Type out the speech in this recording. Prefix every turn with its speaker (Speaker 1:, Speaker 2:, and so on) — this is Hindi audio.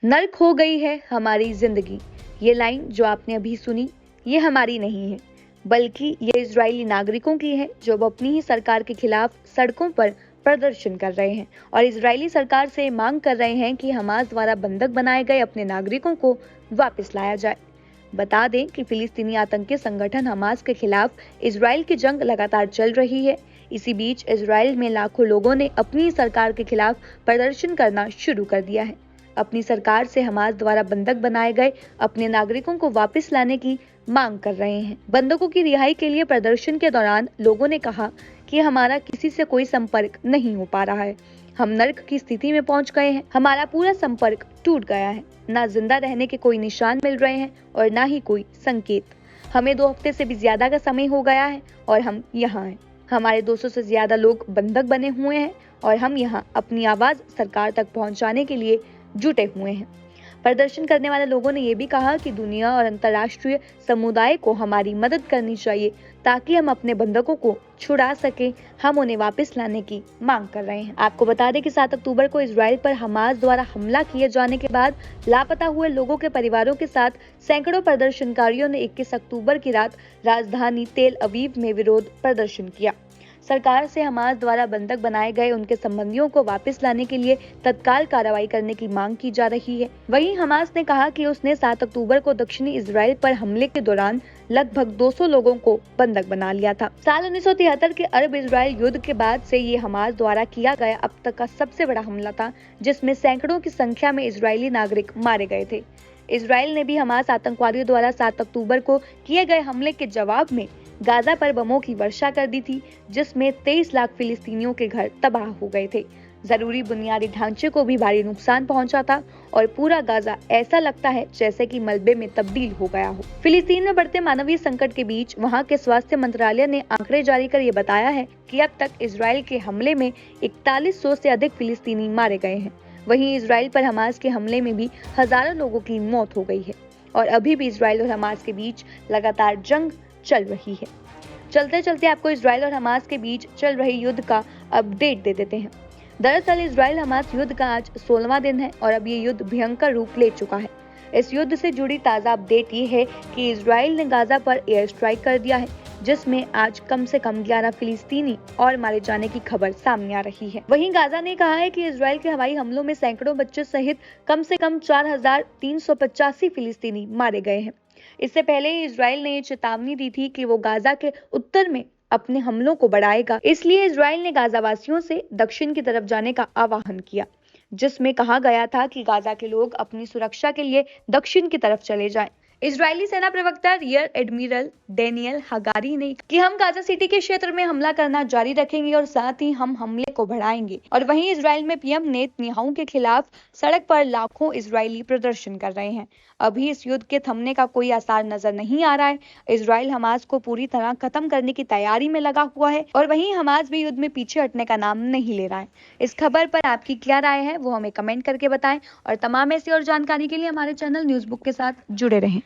Speaker 1: नर्क हो गई है हमारी जिंदगी। ये लाइन जो आपने अभी सुनी, ये हमारी नहीं है, बल्कि ये इजरायली नागरिकों की है जो अपनी ही सरकार के खिलाफ सड़कों पर प्रदर्शन कर रहे हैं और इजरायली सरकार से मांग कर रहे हैं कि हमास द्वारा बंधक बनाए गए अपने नागरिकों को वापस लाया जाए। बता दें कि फिलिस्तीनी आतंकी संगठन हमास के खिलाफ इजराइल की जंग लगातार चल रही है। इसी बीच इजराइल में लाखों लोगों ने अपनी सरकार के खिलाफ प्रदर्शन करना शुरू कर दिया है। अपनी सरकार से हमास द्वारा बंधक बनाए गए अपने नागरिकों को वापस लाने की मांग कर रहे हैं। बंधकों की रिहाई के लिए प्रदर्शन के दौरान लोगों ने कहा कि हमारा किसी से कोई संपर्क नहीं हो पा रहा है, हम नर्क की स्थिति में पहुंच गए हैं, हमारा पूरा संपर्क टूट गया है, ना जिंदा रहने के कोई निशान मिल रहे हैं और ना ही कोई संकेत। हमें 2 हफ्ते से भी ज्यादा का समय हो गया है और हम यहाँ हैं। हमारे 200 से ज्यादा लोग बंधक बने हुए हैं और हम यहाँ अपनी आवाज सरकार तक पहुंचाने के लिए जुटे हुए हैं। प्रदर्शन करने वाले लोगों ने ये भी कहा कि दुनिया और अंतर्राष्ट्रीय समुदाय को हमारी मदद करनी चाहिए ताकि हम अपने बंधकों को छुड़ा सके। हम उन्हें वापस लाने की मांग कर रहे हैं। आपको बता दें कि 7 अक्टूबर को इजराइल पर हमास द्वारा हमला किए जाने के बाद लापता हुए लोगों के परिवारों के साथ सैकड़ों प्रदर्शनकारियों ने 21 अक्टूबर की रात राजधानी तेल अवीव में विरोध प्रदर्शन किया। सरकार से हमास द्वारा बंधक बनाए गए उनके संबंधियों को वापस लाने के लिए तत्काल कार्रवाई करने की मांग की जा रही है। वहीं हमास ने कहा कि उसने 7 अक्टूबर को दक्षिणी इजराइल पर हमले के दौरान लगभग 200 लोगों को बंधक बना लिया था। साल 1973 के अरब इजराइल युद्ध के बाद से ये हमास द्वारा किया गया अब तक का सबसे बड़ा हमला था, जिसमें सैकड़ों की संख्या में इजरायली नागरिक मारे गए थे। इजराइल ने भी हमास आतंकवादियों द्वारा 7 अक्टूबर को किए गए हमले के जवाब में गाजा पर बमों की वर्षा कर दी थी, जिसमें 23 लाख फिलिस्तीनियों के घर तबाह हो गए थे। जरूरी बुनियादी ढांचे को भी भारी नुकसान पहुंचा था और पूरा गाजा ऐसा लगता है जैसे कि मलबे में तब्दील हो गया हो। फिलिस्तीन में बढ़ते मानवीय संकट के बीच वहां के स्वास्थ्य मंत्रालय ने आंकड़े जारी कर ये बताया है कि अब तक इजराइल के हमले में 4100 से अधिक फिलिस्तीनी मारे गए हैं। वहीं इजराइल पर हमास के हमले में भी हजारों लोगों की मौत हो गई है और अभी भी इजराइल और हमास के बीच लगातार जंग चल रही है। चलते चलते आपको इजराइल और हमास के बीच चल रहे युद्ध का अपडेट दे देते हैं। दरअसल इजराइल हमास युद्ध का आज 16वां दिन है और अब ये युद्ध भयंकर रूप ले चुका है। इस युद्ध से जुड़ी ताजा अपडेट ये है कि इजराइल ने गाजा पर एयर स्ट्राइक कर दिया है, जिसमें आज कम से कम 11 फिलिस्तीनी और मारे जाने की खबर सामने आ रही है। वहीं गाजा ने कहा है कि इजराइल के हवाई हमलों में सैकड़ों बच्चे सहित कम से कम 4385 फिलिस्तीनी मारे गए हैं। इससे पहले इजराइल ने ये चेतावनी दी थी कि वो गाजा के उत्तर में अपने हमलों को बढ़ाएगा। इसलिए इजराइल ने गाजावासियों से दक्षिण की तरफ जाने का आह्वान किया, जिसमें कहा गया था कि गाजा के लोग अपनी सुरक्षा के लिए दक्षिण की तरफ चले जाएं। इजरायली सेना प्रवक्ता रियर एडमिरल डेनियल हगारी ने कि हम गाजा सिटी के क्षेत्र में हमला करना जारी रखेंगे और साथ ही हम हमले को बढ़ाएंगे। और वहीं इजराइल में पीएम नेतन्याहू के खिलाफ सड़क पर लाखों इजरायली प्रदर्शन कर रहे हैं। अभी इस युद्ध के थमने का कोई आसार नजर नहीं आ रहा है। इजराइल हमास को पूरी तरह खत्म करने की तैयारी में लगा हुआ है और वहीं हमास भी युद्ध में पीछे हटने का नाम नहीं ले रहा है। इस खबर पर आपकी क्या राय है वो हमें कमेंट करके बताएं और तमाम ऐसी और जानकारी के लिए हमारे चैनल न्यूज़ बुक के साथ जुड़े रहें।